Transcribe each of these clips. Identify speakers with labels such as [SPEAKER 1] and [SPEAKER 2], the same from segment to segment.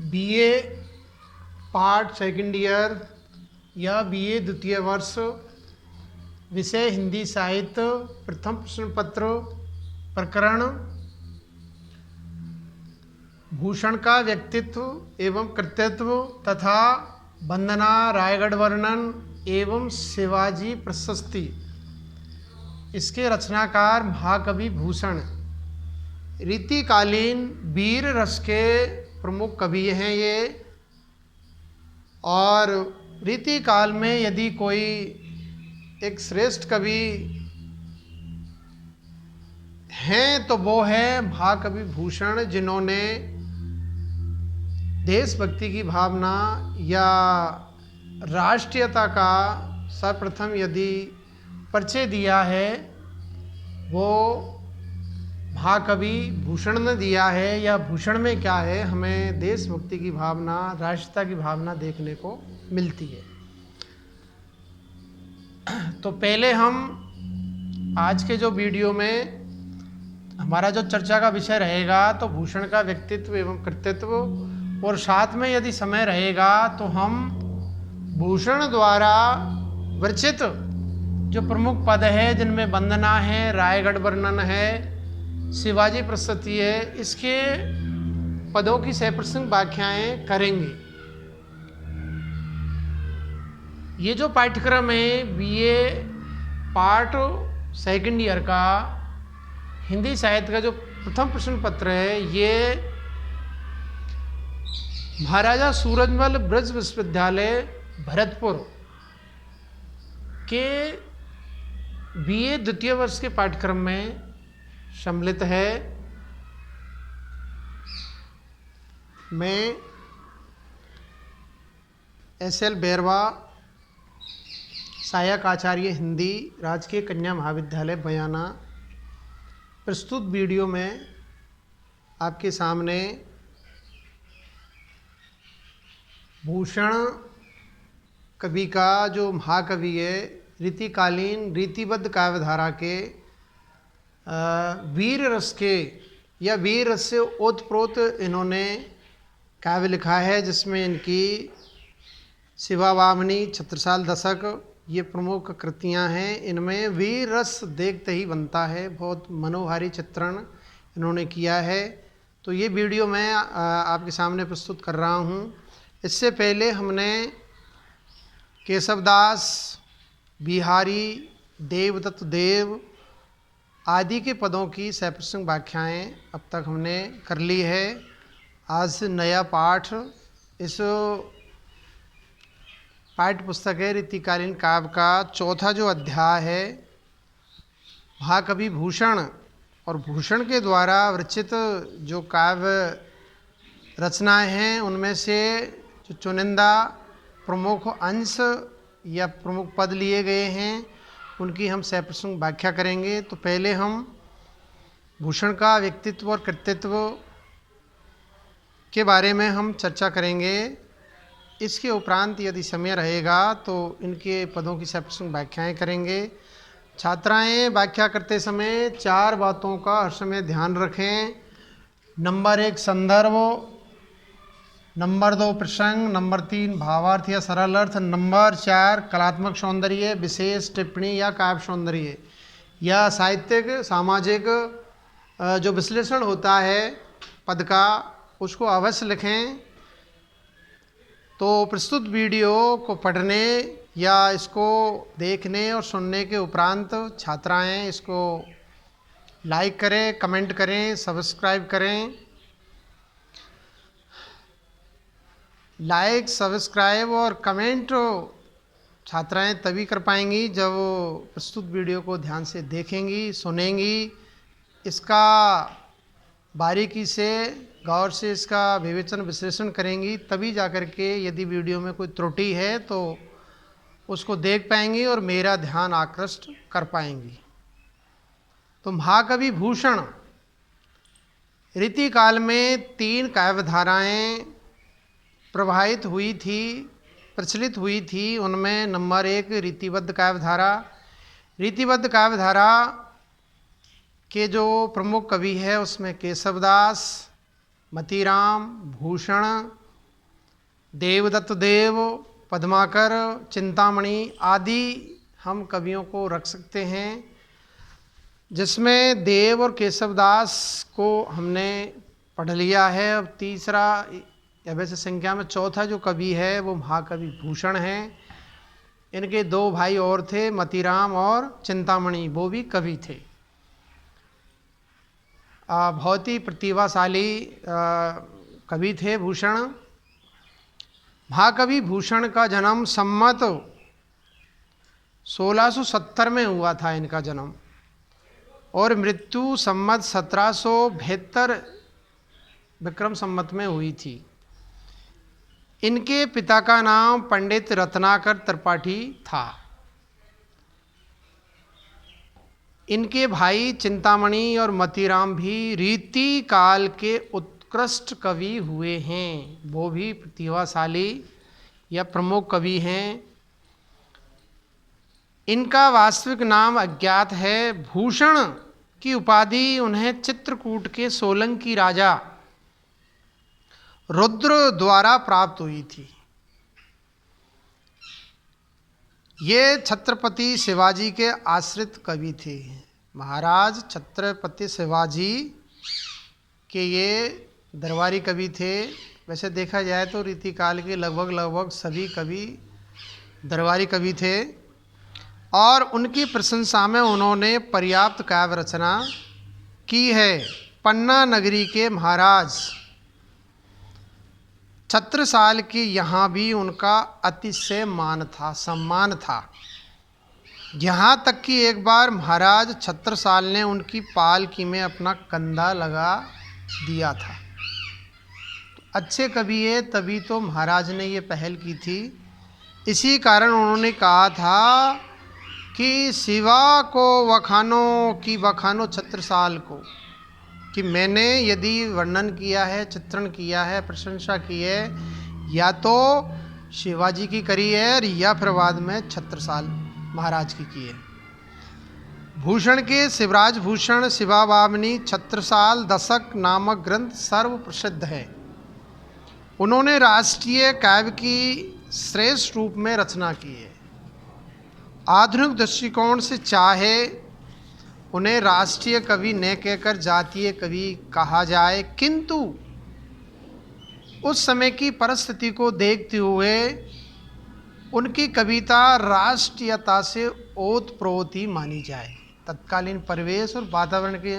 [SPEAKER 1] BA part second year या BA द्वितीय वर्ष, विषय हिंदी साहित्य, प्रथम प्रश्न पत्र, प्रकरण भूषण का व्यक्तित्व एवं कृतित्व तथा वंदना रायगढ़ वर्णन एवं शिवाजी प्रशस्ति। इसके रचनाकार महाकवि भूषण रीतिकालीन वीर रस के प्रमुख कवि हैं ये। और रीतिकाल में यदि कोई एक श्रेष्ठ कवि हैं तो वो है महाकवि भूषण, जिन्होंने देशभक्ति की भावना या राष्ट्रीयता का सर्वप्रथम यदि परिचय दिया है वो महाकवि भूषण ने दिया है। या भूषण में क्या है, हमें देशभक्ति की भावना, राष्ट्रीयता की भावना देखने को मिलती है। तो पहले हम आज के जो वीडियो में हमारा जो चर्चा का विषय रहेगा तो भूषण का व्यक्तित्व एवं कृतित्व, और साथ में यदि समय रहेगा तो हम भूषण द्वारा विरचित जो प्रमुख पद है, जिनमें वंदना है, रायगढ़ वर्णन है, शिवाजी प्रशस्ति है, इसके पदों की सप्रसंग व्याख्याएं करेंगे। ये जो पाठ्यक्रम है बीए पार्ट सेकंड ईयर का हिंदी साहित्य का जो प्रथम प्रश्न पत्र है, ये महाराजा सूरजमल ब्रज विश्वविद्यालय भरतपुर के बीए द्वितीय वर्ष के पाठ्यक्रम में सम्मिलित है। मैं एस.एल. बैरवा, सहायक आचार्य हिंदी, राजकीय कन्या महाविद्यालय बयाना, प्रस्तुत वीडियो में आपके सामने भूषण कवि का जो महाकवि है, रीतिकालीन रीतिबद्ध काव्यधारा के वीर रस के या वीर रस से ओतप्रोत इन्होंने काव्य लिखा है, जिसमें इनकी शिवावामनी, छत्रसाल दशक ये प्रमुख कृतियां हैं। इनमें वीर रस देखते ही बनता है, बहुत मनोहारी चित्रण इन्होंने किया है। तो ये वीडियो मैं आपके सामने प्रस्तुत कर रहा हूँ। इससे पहले हमने केशवदास, बिहारी, देवदत्त देव आदि के पदों की सप्रसंग व्याख्याएं अब तक हमने कर ली है। आज से नया पाठ इस पाठ्य पुस्तक है रीतिकालीन काव्य का चौथा जो अध्याय है, महाकवि भूषण और भूषण के द्वारा विरचित जो काव्य रचनाएं हैं, उनमें से जो चुनिंदा प्रमुख अंश या प्रमुख पद लिए गए हैं, उनकी हम सप्रसंग व्याख्या करेंगे। तो पहले हम भूषण का व्यक्तित्व और कृतित्व के बारे में हम चर्चा करेंगे। इसके उपरांत यदि समय रहेगा तो इनके पदों की सप्रसंग व्याख्याएं करेंगे। छात्राएं व्याख्या करते समय चार बातों का हर समय ध्यान रखें। नंबर 1 संदर्भ, नंबर 2 प्रसंग, नंबर 3 भावार्थ या सरल अर्थ, नंबर 4 कलात्मक सौंदर्य, विशेष टिप्पणी या काव्य सौंदर्य या साहित्यिक सामाजिक जो विश्लेषण होता है पद का, उसको अवश्य लिखें। तो प्रस्तुत वीडियो को पढ़ने या इसको देखने और सुनने के उपरांत छात्राएं इसको लाइक करें, कमेंट करें, सब्सक्राइब करें। लाइक, सब्सक्राइब और कमेंट छात्राएं तभी कर पाएंगी जब प्रस्तुत वीडियो को ध्यान से देखेंगी, सुनेंगी, इसका बारीकी से गौर से इसका विवेचन विश्लेषण करेंगी, तभी जाकर के यदि वीडियो में कोई त्रुटि है तो उसको देख पाएंगी और मेरा ध्यान आकृष्ट कर पाएंगी। तो महाकवि भूषण रीतिकाल में 3 काव्यधाराएं प्रभावित हुई थी, प्रचलित हुई थी। उनमें नंबर 1 रीतिबद्ध काव्यधारा। रीतिबद्ध काव्यधारा के जो प्रमुख कवि है उसमें केशवदास, मतीराम, भूषण देवदत्त देव, पद्माकर, चिंतामणि आदि हम कवियों को रख सकते हैं, जिसमें देव और केशवदास को हमने पढ़ लिया है। अब तीसरा या वैसे संख्या में चौथा जो कवि है वो महाकवि भूषण हैं। इनके दो भाई और थे, मतीराम और चिंतामणि, वो भी कवि थे। बहुत ही प्रतिभाशाली कवि थे भूषण। महाकवि भूषण का जन्म संमत 1670 में हुआ था इनका जन्म, और मृत्यु संमत 1772 विक्रम संमत में हुई थी। इनके पिता का नाम पंडित रत्नाकर त्रिपाठी था। इनके भाई चिंतामणि और मतीराम भी रीति काल के उत्कृष्ट कवि हुए हैं, वो भी प्रतिभाशाली या प्रमुख कवि हैं। इनका वास्तविक नाम अज्ञात है। भूषण की उपाधि उन्हें चित्रकूट के सोलंकी राजा रुद्र द्वारा प्राप्त हुई थी। ये छत्रपति शिवाजी के आश्रित कवि थे। महाराज छत्रपति शिवाजी के ये दरबारी कवि थे। वैसे देखा जाए तो रीतिकाल के लगभग सभी कवि दरबारी कवि थे, और उनकी प्रशंसा में उन्होंने पर्याप्त काव्य रचना की है। पन्ना नगरी के महाराज छत्रसाल के यहाँ भी उनका अतिशय मान था, सम्मान था। यहाँ तक कि एक बार महाराज छत्रसाल ने उनकी पालकी में अपना कंधा लगा दिया था। तो अच्छे कवि है, तभी तो महाराज ने ये पहल की थी। इसी कारण उन्होंने कहा था कि शिवा को वखानो छत्रसाल को, कि मैंने यदि वर्णन किया है, चित्रण किया है, प्रशंसा की है, या तो शिवाजी की करी है या फिर बाद में छत्रसाल महाराज की है। भूषण के शिवराज भूषण शिवावामनी छत्रसाल दशक नामक ग्रंथ सर्व प्रसिद्ध है। उन्होंने राष्ट्रीय काव्य की श्रेष्ठ रूप में रचना की है। आधुनिक दृष्टिकोण से चाहे उन्हें राष्ट्रीय कवि न कहकर जातीय कवि कहा जाए, किंतु उस समय की परिस्थिति को देखते हुए उनकी कविता राष्ट्रीयता से ओतप्रोत ही मानी जाए। तत्कालीन परिवेश और वातावरण के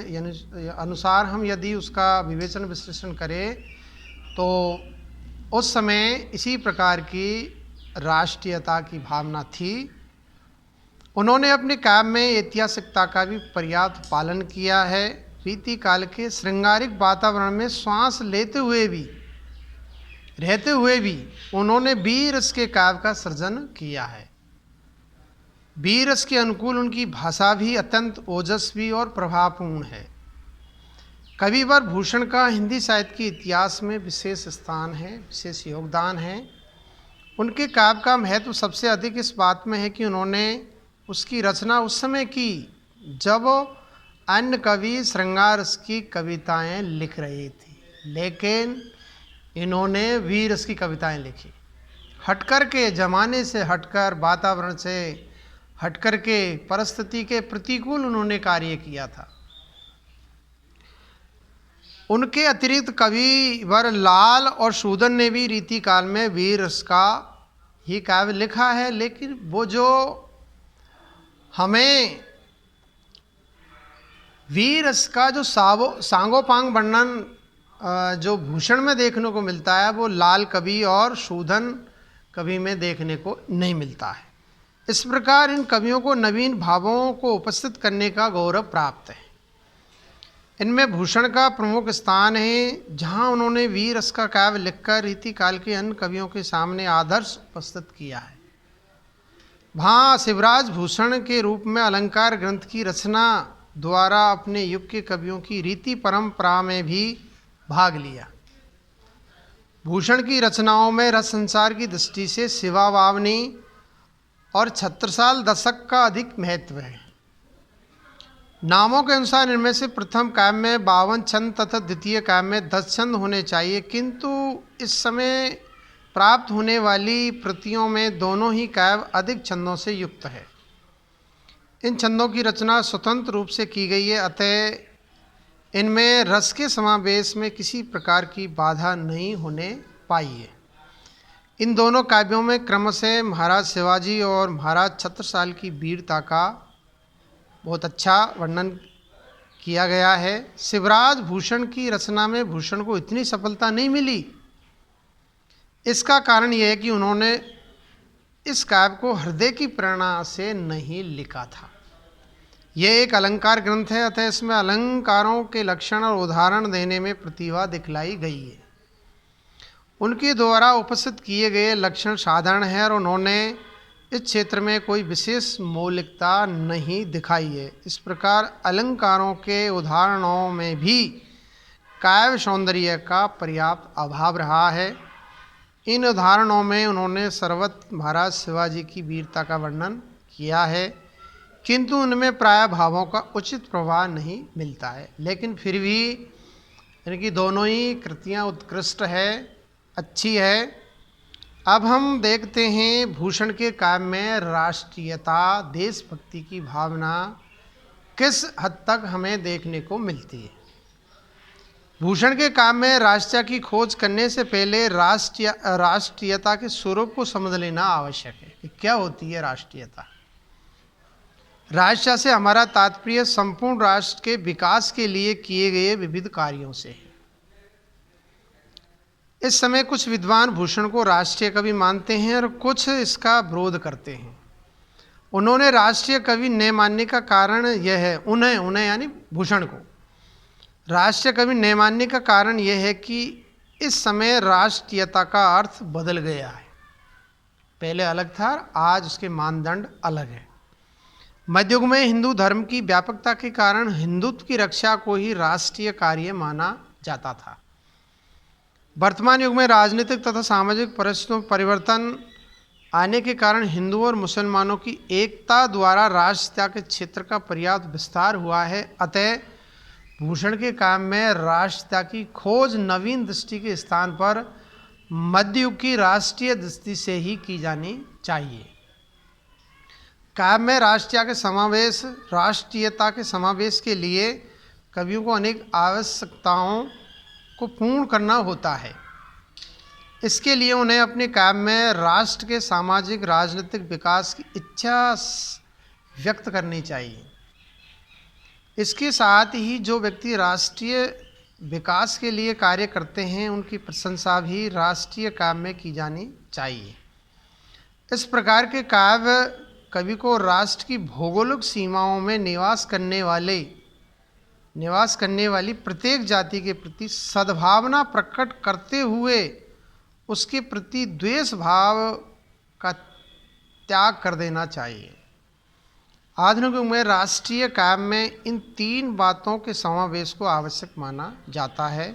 [SPEAKER 1] अनुसार हम यदि उसका विवेचन विश्लेषण करें तो उस समय इसी प्रकार की राष्ट्रीयता की भावना थी। उन्होंने अपने काव्य में ऐतिहासिकता का भी पर्याप्त पालन किया है। रीति काल के श्रृंगारिक वातावरण में श्वास लेते हुए भी रहते हुए भी उन्होंने वीर रस के काव्य का सृजन किया है। वीर रस के अनुकूल उनकी भाषा भी अत्यंत ओजस्वी और प्रभावपूर्ण है। कविवर भूषण का हिंदी साहित्य के इतिहास में विशेष स्थान है, विशेष योगदान है। उनके काव्य का महत्व सबसे अधिक इस बात में है कि उन्होंने उसकी रचना उस समय की जब अन्य कवि श्रृंगार रस की कविताएं लिख रही थी, लेकिन इन्होंने वीर रस की कविताएं लिखी। हटकर के ज़माने से हटकर, वातावरण से हटकर के, परिस्थिति के प्रतिकूल उन्होंने कार्य किया था। उनके अतिरिक्त कविवर लाल और शूदन ने भी रीति काल में वीर रस का ही काव्य लिखा है, लेकिन वो जो हमें वीर रस का जो सांगोपांग वर्णन जो भूषण में देखने को मिलता है, वो लाल कवि और शूदन कवि में देखने को नहीं मिलता है। इस प्रकार इन कवियों को नवीन भावों को उपस्थित करने का गौरव प्राप्त है। इनमें भूषण का प्रमुख स्थान है, जहां उन्होंने वीर रस का काव्य लिखकर रीति काल के अन्य कवियों के सामने आदर्श उपस्थित किया है। वहाँ शिवराज भूषण के रूप में अलंकार ग्रंथ की रचना द्वारा अपने युग के कवियों की रीति परंपरा में भी भाग लिया। भूषण की रचनाओं में रस संसार की दृष्टि से शिवावामनी और छत्रसाल दशक का अधिक महत्व है। नामों के अनुसार इनमें से प्रथम काव्य में 52 छंद तथा द्वितीय काव्य में 10 छंद होने चाहिए, किंतु इस समय प्राप्त होने वाली प्रतियों में दोनों ही काव्य अधिक छंदों से युक्त है। इन छंदों की रचना स्वतंत्र रूप से की गई है, अतः इनमें रस के समावेश में किसी प्रकार की बाधा नहीं होने पाई है। इन दोनों काव्यों में क्रमशः महाराज शिवाजी और महाराज छत्रसाल की वीरता का बहुत अच्छा वर्णन किया गया है। शिवराज भूषण की रचना में भूषण को इतनी सफलता नहीं मिली। इसका कारण यह है कि उन्होंने इस काव्य को हृदय की प्रेरणा से नहीं लिखा था। यह एक अलंकार ग्रंथ है, अतः इसमें अलंकारों के लक्षण और उदाहरण देने में प्रतिभा दिखलाई गई है। उनके द्वारा उपस्थित किए गए लक्षण साधारण हैं और उन्होंने इस क्षेत्र में कोई विशेष मौलिकता नहीं दिखाई है। इस प्रकार अलंकारों के उदाहरणों में भी काव्य सौंदर्य का पर्याप्त अभाव रहा है। इन उदाहरणों में उन्होंने सर्वत्र महाराज शिवाजी की वीरता का वर्णन किया है, किंतु उनमें प्राय भावों का उचित प्रभाव नहीं मिलता है। लेकिन फिर भी इनकी दोनों ही कृतियाँ उत्कृष्ट है, अच्छी है। अब हम देखते हैं भूषण के काव्य में राष्ट्रीयता, देशभक्ति की भावना किस हद तक हमें देखने को मिलती है। भूषण के काव्य में राष्ट्रीयता की खोज करने से पहले राष्ट्रीयता के स्वरूप को समझ लेना आवश्यक है कि क्या होती है राष्ट्रीयता। राष्ट्रीयता से हमारा तात्पर्य संपूर्ण राष्ट्र के विकास के लिए किए गए विविध कार्यों से है। इस समय कुछ विद्वान भूषण को राष्ट्रीय कवि मानते हैं और कुछ इसका विरोध करते हैं। उन्होंने राष्ट्रीय कवि न मानने का कारण यह है, उन्हें यानी भूषण को राष्ट्रीय कवि न मानने का कारण यह है कि इस समय राष्ट्रीयता का अर्थ बदल गया है। पहले अलग था, आज उसके मानदंड अलग है। मध्ययुग में हिंदू धर्म की व्यापकता के कारण हिंदुत्व की रक्षा को ही राष्ट्रीय कार्य माना जाता था। वर्तमान युग में राजनीतिक तथा सामाजिक परिस्थितियों में परिवर्तन आने के कारण हिंदुओं और मुसलमानों की एकता द्वारा राष्ट्रीयता के क्षेत्र का पर्याप्त विस्तार हुआ है। अतः भूषण के काम में राष्ट्रीयता की खोज नवीन दृष्टि के स्थान पर मध्ययुग की राष्ट्रीय दृष्टि से ही की जानी चाहिए। काव्य में राष्ट्रीयता के समावेश के लिए कवियों को अनेक आवश्यकताओं को पूर्ण करना होता है। इसके लिए उन्हें अपने काव्य में राष्ट्र के सामाजिक राजनीतिक विकास की इच्छा व्यक्त करनी चाहिए। इसके साथ ही जो व्यक्ति राष्ट्रीय विकास के लिए कार्य करते हैं उनकी प्रशंसा भी राष्ट्रीय काव्य में की जानी चाहिए। इस प्रकार के काव्य कवि को राष्ट्र की भौगोलिक सीमाओं में निवास करने वाली प्रत्येक जाति के प्रति सद्भावना प्रकट करते हुए उसके प्रति द्वेष भाव का त्याग कर देना चाहिए। आधुनिक युग में राष्ट्रीय काव्य में इन तीन बातों के समावेश को आवश्यक माना जाता है।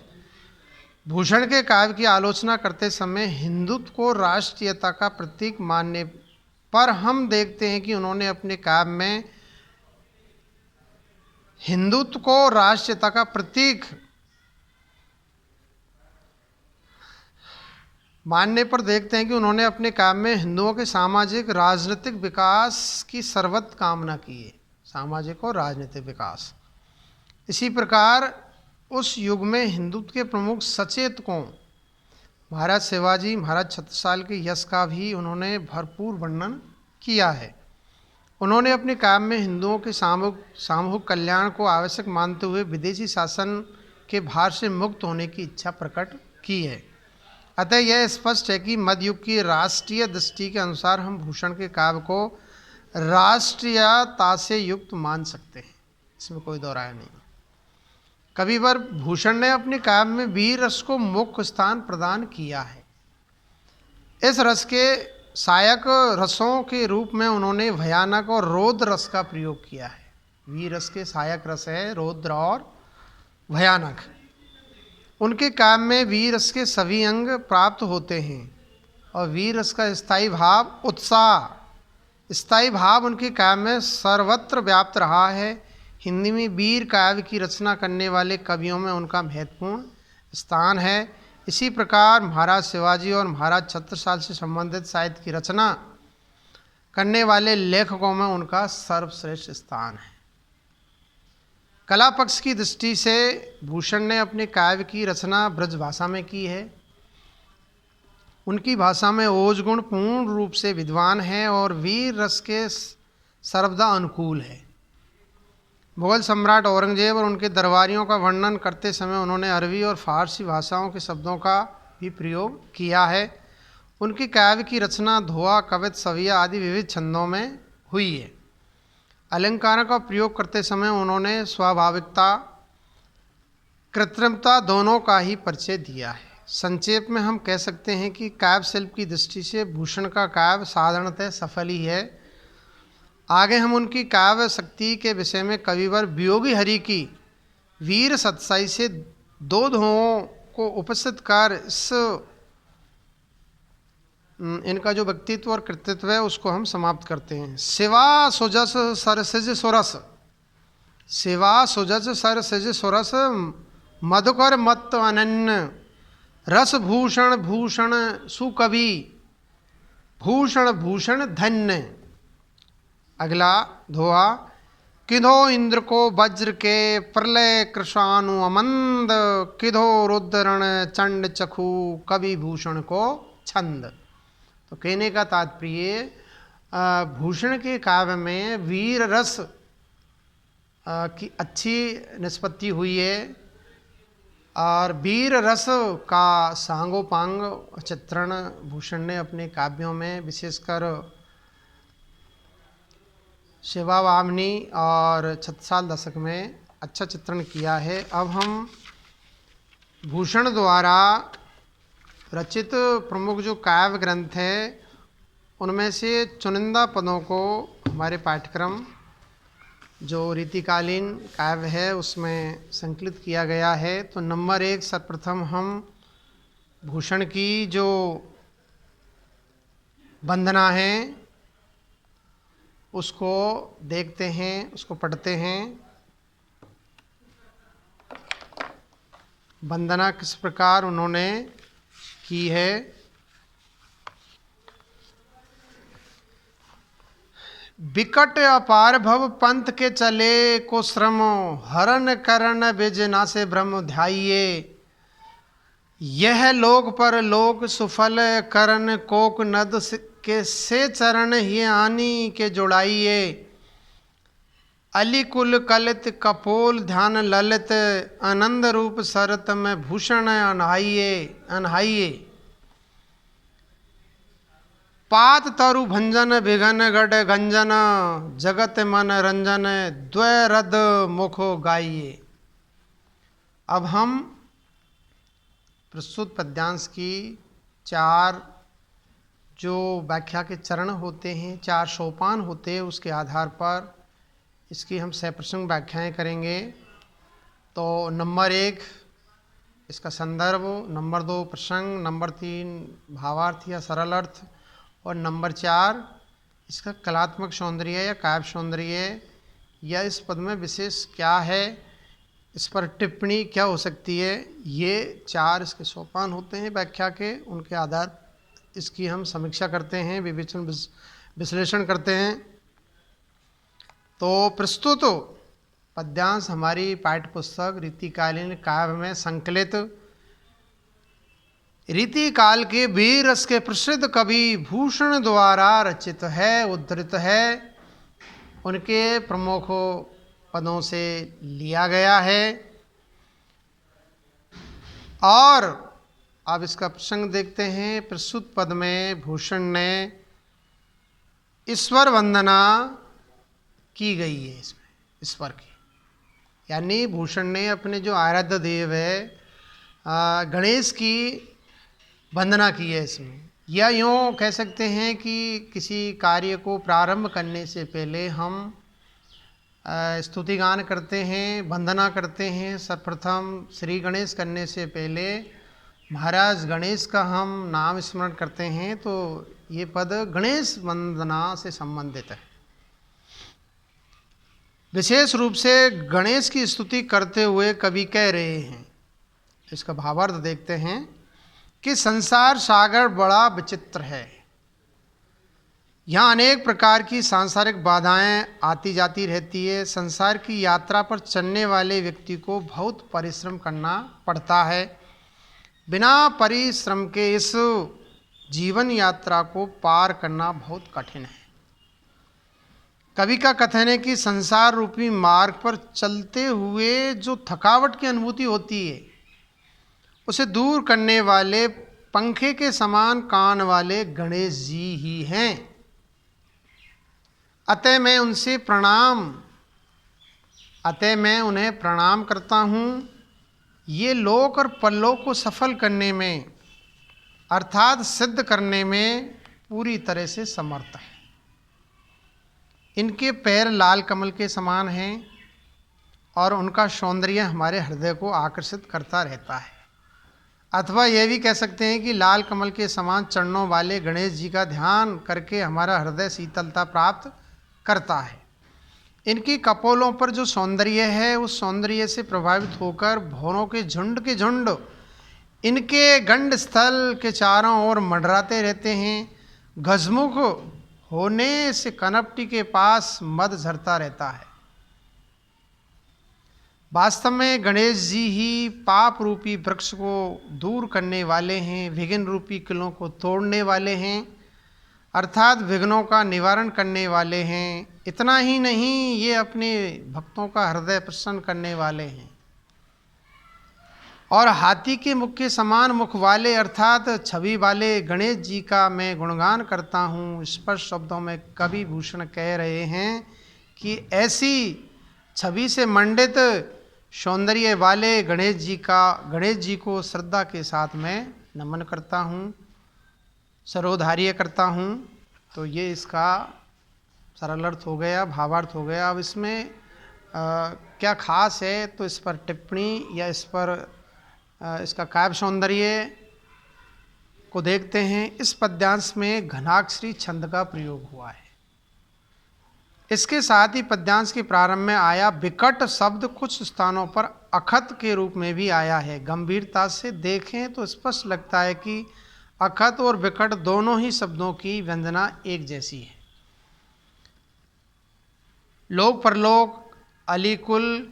[SPEAKER 1] भूषण के काव्य की आलोचना करते समय हिंदुत्व को राष्ट्रीयता का प्रतीक मानने पर हम देखते हैं कि उन्होंने अपने काव्य में हिंदुत्व को राष्ट्रीयता का प्रतीक मानने पर देखते हैं कि उन्होंने अपने काव्य में हिंदुओं के सामाजिक राजनीतिक विकास की सर्वत्र कामना की है। सामाजिक और राजनीतिक विकास। इसी प्रकार उस युग में हिंदुत्व के प्रमुख सचेतकों महाराज शिवाजी, महाराज छत्रसाल के यश का भी उन्होंने भरपूर वर्णन किया है। उन्होंने अपने काव्य में हिंदुओं के सामूहिक कल्याण को आवश्यक मानते हुए विदेशी शासन के भार से मुक्त होने की इच्छा प्रकट की है। अतः यह स्पष्ट है कि मध्ययुग की राष्ट्रीय दृष्टि के अनुसार हम भूषण के काव्य को राष्ट्रीयता से युक्त मान सकते हैं, इसमें कोई दो राय नहीं। कविवर भूषण ने अपने काव्य में वीर रस को मुख्य स्थान प्रदान किया है। इस रस के सहायक रसों के रूप में उन्होंने भयानक और रौद्र रस का प्रयोग किया है। वीर रस के सहायक रस है रौद्र और भयानक। उनके काव्य में वीर रस के सभी अंग प्राप्त होते हैं और वीर रस का स्थायी भाव उत्साह, स्थायी भाव उनके काव्य में सर्वत्र व्याप्त रहा है। हिंदी में वीर काव्य की रचना करने वाले कवियों में उनका महत्वपूर्ण स्थान है। इसी प्रकार महाराज शिवाजी और महाराज छत्रसाल से संबंधित साहित्य की रचना करने वाले लेखकों में उनका सर्वश्रेष्ठ स्थान है। कला पक्ष की दृष्टि से भूषण ने अपने काव्य की रचना ब्रज भाषा में की है। उनकी भाषा में ओज गुण पूर्ण रूप से विद्वान है और वीर रस के सर्वदा अनुकूल है। मुगल सम्राट औरंगजेब और उनके दरबारियों का वर्णन करते समय उन्होंने अरबी और फारसी भाषाओं के शब्दों का भी प्रयोग किया है। उनकी काव्य की रचना धोआ, कवित, सविया आदि विविध छंदों में हुई है। अलंकारों का प्रयोग करते समय उन्होंने स्वाभाविकता, कृत्रिमता दोनों का ही परिचय दिया है। संक्षेप में हम कह सकते हैं कि काव्य शिल्प की दृष्टि से भूषण का काव्य साधारणतः सफल ही है। आगे हम उनकी काव्य शक्ति के विषय में कविवर वियोगी हरि की वीर सत्साई से दो धोओं को उपस्थित कर इनका जो व्यक्तित्व और कृतित्व है उसको हम समाप्त करते हैं। शिवा सुजस सरसिज सुरस, शिवा सुजस सरसिज सुरस, मधुकर मत अनन्य, रस भूषण भूषण सुकवि, भूषण भूषण धन्य। अगला धोआ, किधो इंद्र को वज्र के प्रलय कृशानु अमंद, किधो रुद्रण चंड चखु कवि भूषण को छंद। तो कहने का तात्पर्य भूषण के काव्य में वीर रस की अच्छी निष्पत्ति हुई है और वीर रस का सांगोपांग चित्रण भूषण ने अपने काव्यों में विशेषकर शिवावामनी और छत्रसाल दशक में अच्छा चित्रण किया है। अब हम भूषण द्वारा रचित प्रमुख जो काव्य ग्रंथ है उनमें से चुनिंदा पदों को हमारे पाठ्यक्रम जो रीतिकालीन काव्य है उसमें संकलित किया गया है। तो नंबर 1 सर्वप्रथम हम भूषण की जो वंदना है उसको देखते हैं, उसको पढ़ते हैं। वंदना किस प्रकार उन्होंने की है। विकट अपार भव पंथ के चले को श्रम, हरण करण बिजना से ब्रह्म ध्याइये, यह लोक पर लोक सुफल करण कोक नद के से चरण ही आनी के जुड़ाइये, अलिकुल कलित कपोल ध्यान ललित, आनंद रूप सरत में भूषण अनहाइये, पात तरु भंजन विघन गढ़ गंजन, जगत मन रंजन द्वय रद मुखो गाइये। अब हम प्रस्तुत पद्यांश की 4 जो व्याख्या के चरण होते हैं, 4 सोपान होते हैं, उसके आधार पर इसकी हम सप्रसंग व्याख्याएं करेंगे। तो नंबर 1 इसका संदर्भ, नंबर 2 प्रसंग, नंबर 3 भावार्थ या सरल अर्थ और नंबर 4 इसका कलात्मक सौंदर्य या काव्य सौंदर्य या इस पद में विशेष क्या है, इस पर टिप्पणी क्या हो सकती है। ये 4 इसके सोपान होते हैं व्याख्या के, उनके आधार इसकी हम समीक्षा करते हैं, विवेचन विश्लेषण करते हैं। तो प्रस्तुत पद्यांश हमारी पाठ्यपुस्तक रीतिकालीन काव्य में संकलित रीतिकाल के वीर रस के प्रसिद्ध कवि भूषण द्वारा रचित है, उद्धृत है, उनके प्रमुख पदों से लिया गया है। और अब इसका प्रसंग देखते हैं। प्रस्तुत पद में भूषण ने ईश्वर वंदना की गई है, इसमें ईश्वर की, यानी भूषण ने अपने जो आराध्य देव है गणेश की वंदना की है इसमें। या यूँ कह सकते हैं कि किसी कार्य को प्रारंभ करने से पहले हम स्तुतिगान करते हैं, वंदना करते हैं। सर्वप्रथम श्री गणेश करने से पहले महाराज गणेश का हम नाम स्मरण करते हैं। तो ये पद गणेश वंदना से संबंधित है। विशेष रूप से गणेश की स्तुति करते हुए कवि कह रहे हैं। इसका भावार्थ देखते हैं। कि संसार सागर बड़ा विचित्र है। यहाँ अनेक प्रकार की सांसारिक बाधाएं आती जाती रहती है। संसार की यात्रा पर चलने वाले व्यक्ति को बहुत परिश्रम करना पड़ता है। बिना परिश्रम के इस जीवन यात्रा को पार करना बहुत कठिन है। कवि का कथन है कि संसार रूपी मार्ग पर चलते हुए जो थकावट की अनुभूति होती है, उसे दूर करने वाले पंखे के समान कान वाले गणेश जी ही हैं। अतः मैं उन्हें प्रणाम करता हूँ। ये लोक और परलोक को सफल करने में अर्थात सिद्ध करने में पूरी तरह से समर्थ है। इनके पैर लाल कमल के समान हैं और उनका सौंदर्य हमारे हृदय को आकर्षित करता रहता है। अथवा यह भी कह सकते हैं कि लाल कमल के समान चरणों वाले गणेश जी का ध्यान करके हमारा हृदय शीतलता प्राप्त करता है। इनकी कपोलों पर जो सौंदर्य है, उस सौंदर्य से प्रभावित होकर भौरों के झुंड इनके गंड स्थल के चारों ओर मंडराते रहते हैं। गजमुख होने से कनपटी के पास मद झरता रहता है। वास्तव में गणेश जी ही पाप रूपी वृक्ष को दूर करने वाले हैं, विघ्न रूपी किलों को तोड़ने वाले हैं, अर्थात विघ्नों का निवारण करने वाले हैं। इतना ही नहीं, ये अपने भक्तों का हृदय प्रसन्न करने वाले हैं। और हाथी के मुख के समान मुख वाले अर्थात छवि वाले गणेश जी का मैं गुणगान करता हूँ। स्पष्ट शब्दों में कवि भूषण कह रहे हैं कि ऐसी छवि से मंडित सौंदर्य वाले गणेश जी को श्रद्धा के साथ मैं नमन करता हूँ, सरोधार्य करता हूँ। तो ये इसका सरल अर्थ हो गया, भावार्थ हो गया। अब इसमें क्या खास है, तो इस पर टिप्पणी या इस पर इसका काव्य सौंदर्य को देखते हैं। इस पद्यांश में घनाक्षरी छंद का प्रयोग हुआ है। इसके साथ ही पद्यांश के प्रारंभ में आया विकट शब्द कुछ स्थानों पर अखत के रूप में भी आया है। गंभीरता से देखें तो स्पष्ट लगता है कि अखत और विकट दोनों ही शब्दों की व्यंजना एक जैसी है। लोक परलोक, अलीकुल,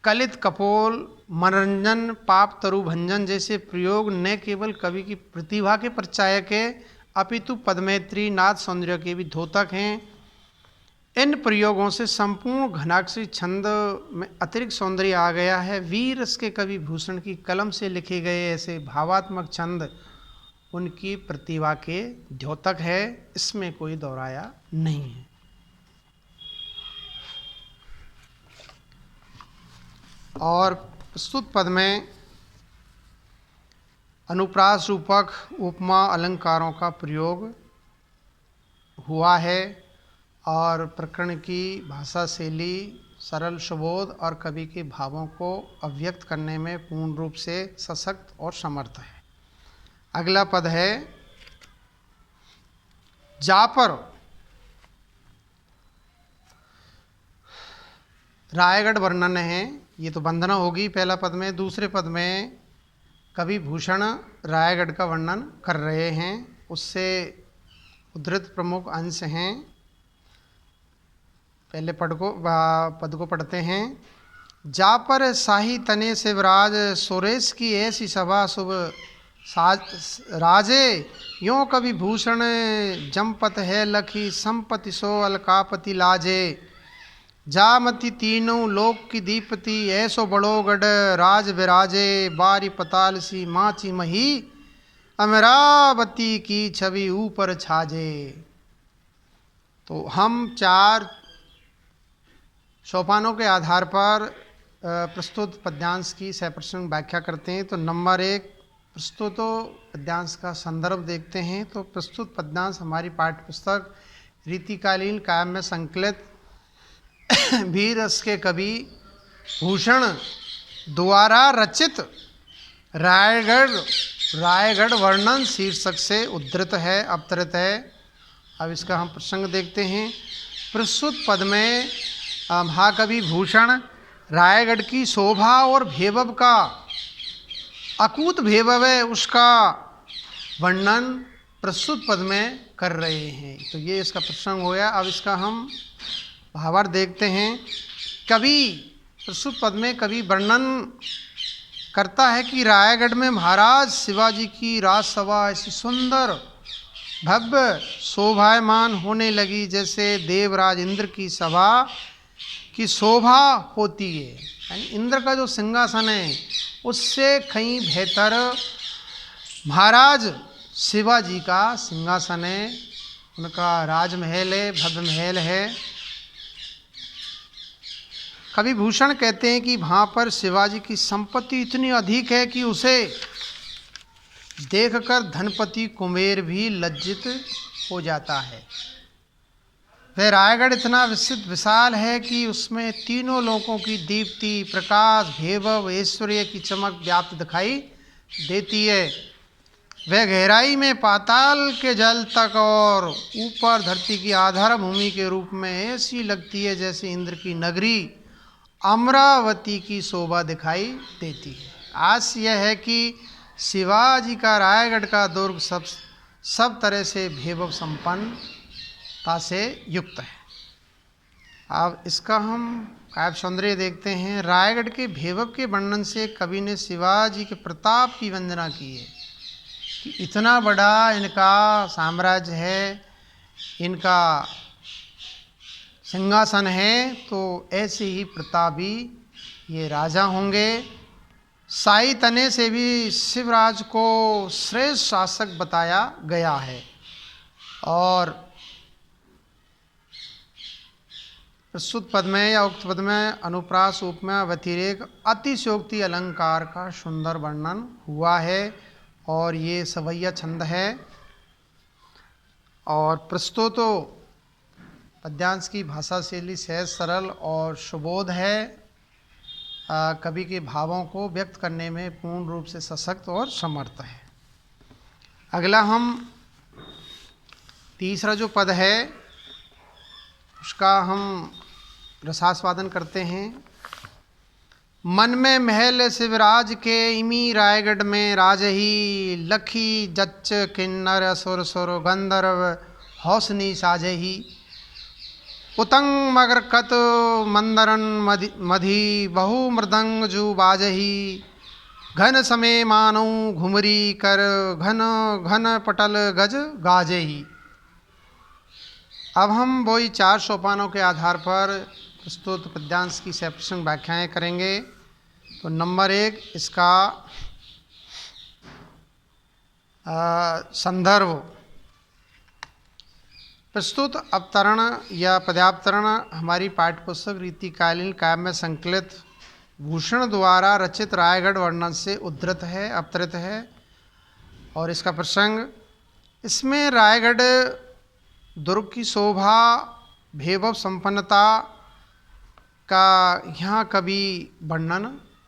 [SPEAKER 1] कलित कपोल, मनोरंजन, पाप तरु भंजन जैसे प्रयोग न केवल कवि की प्रतिभा के परिचायक है, अपितु पदमैत्री नाद सौंदर्य के भी द्योतक हैं। इन प्रयोगों से संपूर्ण घनाक्षरी छंद में अतिरिक्त सौंदर्य आ गया है। वीर रस के कवि भूषण की कलम से लिखे गए ऐसे भावात्मक छंद उनकी प्रतिभा के द्योतक है, इसमें कोई दोहराया नहीं है। और प्रस्तुत पद में अनुप्रास रूपक उपमा अलंकारों का प्रयोग हुआ है और प्रकरण की भाषा शैली सरल सुबोध और कवि के भावों को अभिव्यक्त करने में पूर्ण रूप से सशक्त और समर्थ है। अगला पद है जापर। रायगढ़ वर्णन है, ये तो वंदना होगी पहला पद में। दूसरे पद में कवि भूषण रायगढ़ का वर्णन कर रहे हैं, उससे उद्धृत प्रमुख अंश हैं। पहले पद को पढ़ते हैं। जा पर शाही तने शिवराज, सुरेश की ऐसी सभा शुभ राजे, यों कवि भूषण जमपत है लखी, संपति सो अलकापति लाजे। जामति तीनों लोक की दीपति, ऐसो बड़ो गढ़ राज विराजे, बारी पताल सी माची मही, अमरावती की छवि ऊपर छाजे। तो हम 4 सोपानों के आधार पर प्रस्तुत पद्यांश की सप्रसंग व्याख्या करते हैं। तो नंबर 1 प्रस्तुत पद्यांश का संदर्भ देखते हैं। तो प्रस्तुत पद्यांश हमारी पाठ्य पुस्तक रीतिकालीन काव्य में संकलित वीर रस के कवि भूषण द्वारा रचित रायगढ़ वर्णन शीर्षक से उद्धृत है, अवतरित है। अब इसका हम प्रसंग देखते हैं। प्रस्तुत पद में महाकवि भूषण रायगढ़ की शोभा और वैभव का अकूत वैभव है उसका वर्णन प्रस्तुत पद में कर रहे हैं। तो ये इसका प्रसंग हो गया। अब इसका हम भावार्थ देखते हैं। कवि प्रस्तुत पद में कवि वर्णन करता है कि रायगढ़ में महाराज शिवाजी की राजसभा ऐसी सुंदर भव्य शोभायमान होने लगी जैसे देवराज इंद्र की सभा की शोभा होती है। यानी इंद्र का जो सिंहासन है उससे कहीं बेहतर महाराज शिवाजी का सिंहासन है, उनका राजमहल है, भव्य महल है। कवि भूषण कहते हैं कि वहाँ पर शिवाजी की संपत्ति इतनी अधिक है कि उसे देखकर धनपति कुबेर भी लज्जित हो जाता है। वह रायगढ़ इतना विस्तृत विशाल है कि उसमें तीनों लोकों की दीप्ति, प्रकाश, वैभव, ऐश्वर्य की चमक व्याप्त दिखाई देती है। वह गहराई में पाताल के जल तक और ऊपर धरती की आधार भूमि के रूप में ऐसी लगती है जैसे इंद्र की नगरी अमरावती की शोभा दिखाई देती है। आस यह है कि शिवाजी का रायगढ़ का दुर्ग सब तरह से वैभव संपन्नता से युक्त है। अब इसका हम काव्य सौंदर्य देखते हैं। रायगढ़ के वैभव के वर्णन से कवि ने शिवाजी के प्रताप की वंदना की है कि इतना बड़ा इनका साम्राज्य है, इनका सिंहासन है, तो ऐसे ही प्रतापी ये राजा होंगे। शाही तने से भी शिवराज को श्रेष्ठ शासक बताया गया है और प्रस्तुत पद में या उक्त पद में अनुप्रास, उपमा, व्यतिरेक, अतिशयोक्ति अलंकार का सुंदर वर्णन हुआ है और ये सवैया छंद है। और प्रस्तुत पद्यांश की भाषा शैली सहज, सरल और सुबोध है। कवि के भावों को व्यक्त करने में पूर्ण रूप से सशक्त और समर्थ है। अगला हम तीसरा जो पद है उसका हम रसास्वादन करते हैं। मन में महल शिवराज के इमी रायगढ़ में राजही, लखी जच्च किन्नर असुर सुर गंधर्व हौसनी साजही, उतंग मगरकत मंदरन मधी बहु मृदंग जू बाजही, घन समय मानौ घुमरी कर घन घन पटल गज गाजही। अब हम वही 4 सोपानों के आधार पर प्रस्तुत पद्यांश की सप्रसंग व्याख्याएं करेंगे। तो नंबर 1 इसका संदर्भ। प्रस्तुत अवतरण या पद्यावतरण हमारी पाठ्यपुस्तक रीतिकालीन काव्य में संकलित भूषण द्वारा रचित रायगढ़ वर्णन से उद्धृत है, अवतरित है। और इसका प्रसंग, इसमें रायगढ़ दुर्ग की शोभा, वैभव संपन्नता का यहाँ कवि वर्णन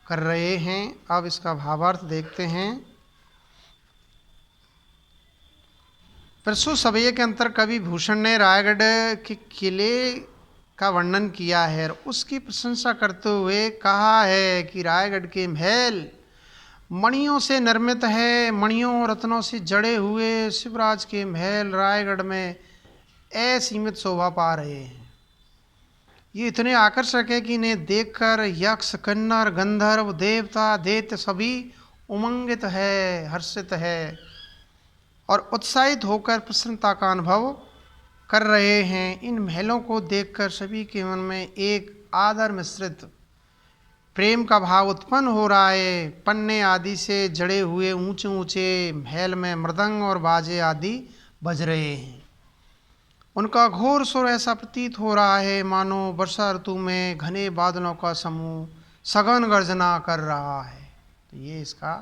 [SPEAKER 1] कर रहे हैं। अब इसका भावार्थ देखते हैं। प्रस्तुत सवैये के अंतर कवि भूषण ने रायगढ़ के किले का वर्णन किया है और उसकी प्रशंसा करते हुए कहा है कि रायगढ़ के महल मणियों से निर्मित है, मणियों और रत्नों से जड़े हुए शिवराज के महल रायगढ़ में असीमित शोभा पा रहे हैं। ये इतने आकर्षक है कि इन्हें देखकर यक्ष, किन्नर, गंधर्व, देवता, दैत्य सभी उमंगित है, हर्षित है और उत्साहित होकर प्रसन्नता का अनुभव कर रहे हैं। इन महलों को देखकर सभी के मन में एक आदर मिश्रित प्रेम का भाव उत्पन्न हो रहा है। पन्ने आदि से जड़े हुए ऊंचे ऊंचे महल में मृदंग और बाजे आदि बज रहे हैं। उनका घोर सुर ऐसा प्रतीत हो रहा है मानो वर्षा ऋतु में घने बादलों का समूह सघन गर्जना कर रहा है। तो ये इसका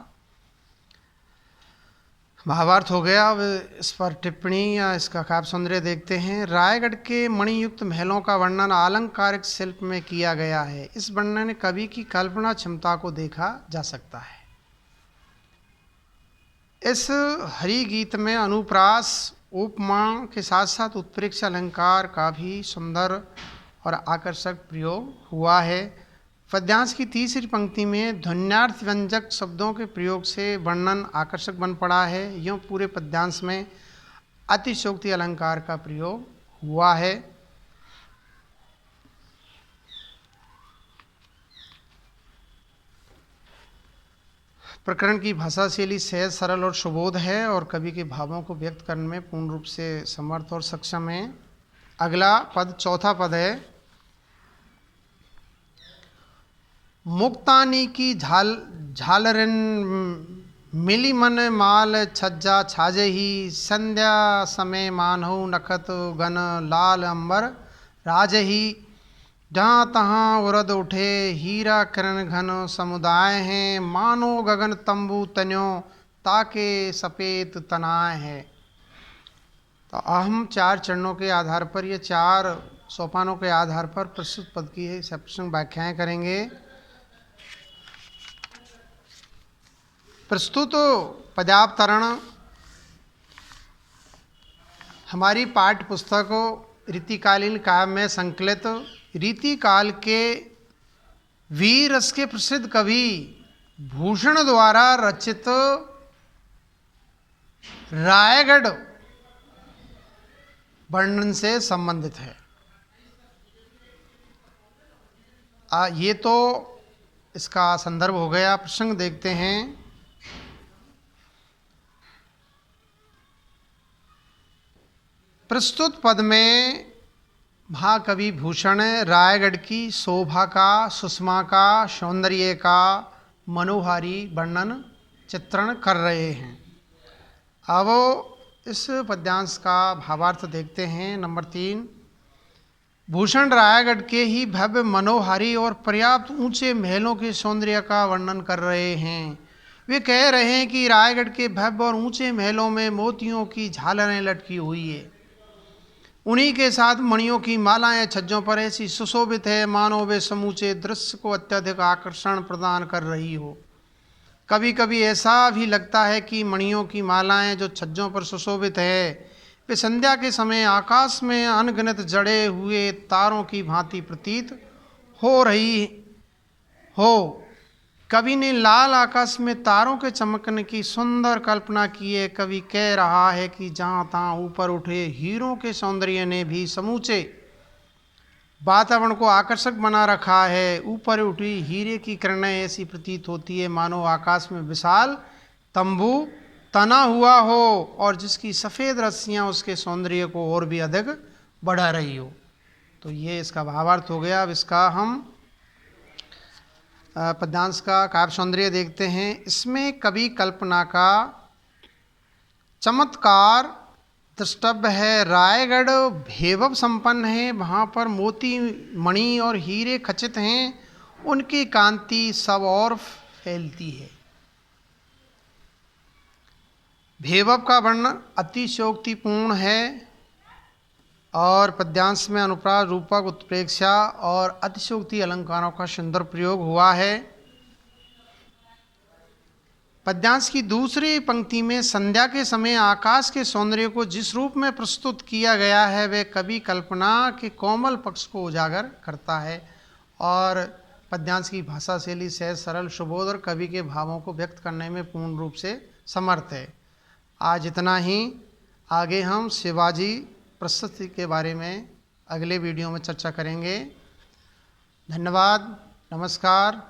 [SPEAKER 1] भावार्थ हो गया। अब इस पर टिप्पणी या इसका काव्य सौंदर्य देखते हैं। रायगढ़ के मणियुक्त महलों का वर्णन अलंकारिक शिल्प में किया गया है। इस वर्णन में कवि की कल्पना क्षमता को देखा जा सकता है। इस हरि गीत में अनुप्रास, उपमा के साथ साथ उत्प्रेक्ष अलंकार का भी सुंदर और आकर्षक प्रयोग हुआ है। पद्यांश की तीसरी पंक्ति में ध्वन्यार्थ व्यंजक शब्दों के प्रयोग से वर्णन आकर्षक बन पड़ा है। यूँ पूरे पद्यांश में अतिशयोक्ति अलंकार का प्रयोग हुआ है। प्रकरण की भाषा शैली सहज, सरल और सुबोध है और कवि के भावों को व्यक्त करने में पूर्ण रूप से समर्थ और सक्षम है। अगला पद, चौथा पद है, मुक्तानी की झालरन मिली मन माल छज्जा छाजही, संध्या समय मानहु नखत गन लाल अंबर राजही, जहाँ तहाँ उरद उठे हीरा किरण घन समुदाय हैं, मानो गगन तंबू तन्यो ताके सपेत तनाय है। तो अहम 4 चरणों के आधार पर, ये 4 सोपानों के आधार पर प्रस्तुत पद की सप्रश्न व्याख्याएं करेंगे। प्रस्तुत पद्यावतरण हमारी पाठ्य पुस्तक रीतिकालीन काव्य में संकलित रीतिकाल के वीर रस के प्रसिद्ध कवि भूषण द्वारा रचित रायगढ़ वर्णन से संबंधित है। ये तो इसका संदर्भ हो गया। प्रसंग देखते हैं। प्रस्तुत पद में महाकवि भूषण रायगढ़ की शोभा का, सुषमा का, सौंदर्य का मनोहारी वर्णन चित्रण कर रहे हैं। अब इस पद्यांश का भावार्थ देखते हैं। नंबर 3, भूषण रायगढ़ के ही भव्य, मनोहारी और पर्याप्त ऊंचे महलों के सौंदर्य का वर्णन कर रहे हैं। वे कह रहे हैं कि रायगढ़ के भव्य और ऊंचे महलों में मोतियों की झालरें लटकी हुई है, उन्हीं के साथ मणियों की मालाएं छज्जों पर ऐसी सुशोभित है मानो वे समूचे दृश्य को अत्यधिक आकर्षण प्रदान कर रही हो। कभी कभी ऐसा भी लगता है कि मणियों की मालाएं जो छज्जों पर सुशोभित है, वे संध्या के समय आकाश में अनगिनत जड़े हुए तारों की भांति प्रतीत हो रही हो। कवि ने लाल आकाश में तारों के चमकने की सुंदर कल्पना की है। कवि कह रहा है कि जहाँ तहाँ ऊपर उठे हीरों के सौंदर्य ने भी समूचे वातावरण को आकर्षक बना रखा है। ऊपर उठी हीरे की किरणें ऐसी प्रतीत होती है मानो आकाश में विशाल तंबू तना हुआ हो और जिसकी सफ़ेद रस्सियाँ उसके सौंदर्य को और भी अधिक बढ़ा रही हो। तो ये इसका भावार्थ हो गया। अब इसका हम पद्यांश का काव्य सौंदर्य देखते हैं। इसमें कवि कल्पना का चमत्कार द्रष्टव्य है। रायगढ़ वैभव संपन्न है, वहाँ पर मोती मणि और हीरे खचित हैं, उनकी कांति सब और फैलती है। वैभव का वर्णन अतिशयोक्तिपूर्ण है और पद्यांश में अनुप्रास, रूपक, उत्प्रेक्षा और अतिशयोक्ति अलंकारों का सुंदर प्रयोग हुआ है। पद्यांश की दूसरी पंक्ति में संध्या के समय आकाश के सौंदर्य को जिस रूप में प्रस्तुत किया गया है वह कवि कल्पना के कोमल पक्ष को उजागर करता है और पद्यांश की भाषा शैली सहज, सरल, सुबोध और कवि के भावों को व्यक्त करने में पूर्ण रूप से समर्थ है। आज इतना ही। आगे हम शिवाजी प्रशस्ति के बारे में अगले वीडियो में चर्चा करेंगे। धन्यवाद। नमस्कार।